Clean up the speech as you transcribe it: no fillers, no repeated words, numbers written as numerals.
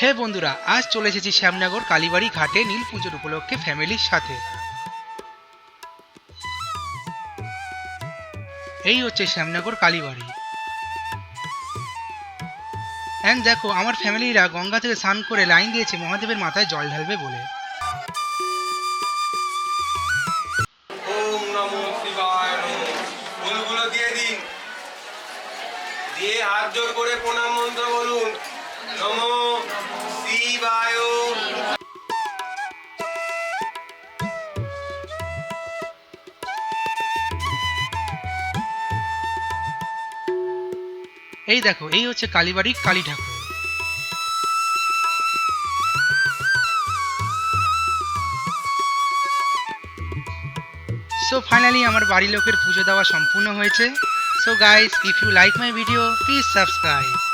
হে বন্ধুরা, আজ চলে এসেছি শ্যামনগর কালীবাড়ি ঘাটে নীল পুজোর উপলক্ষে ফ্যামিলির সাথে। এই হচ্ছে শ্যামনগর কালীবাড়ি। এন্ড দেখো, আমার ফ্যামিলিরা গঙ্গা থেকে স্নান করে লাইন দিয়েছে মহাদেবের মাথায় জল ঢালবে বলে। ওম নমো শিবায় নমঃ। ফুলগুলো দিয়ে দিন, দিয়ে হাত জোর করে প্রণাম মন্ত্র বলুন। নমো শিবায়। এই দেখো, এই হচ্ছে কালীবাড়ির কালী ঠাকুর। সো ফাইনালি আমার বাড়ির লোকের পুজো দেওয়া সম্পূর্ণ হয়েছে। So guys, if you like my video, please subscribe.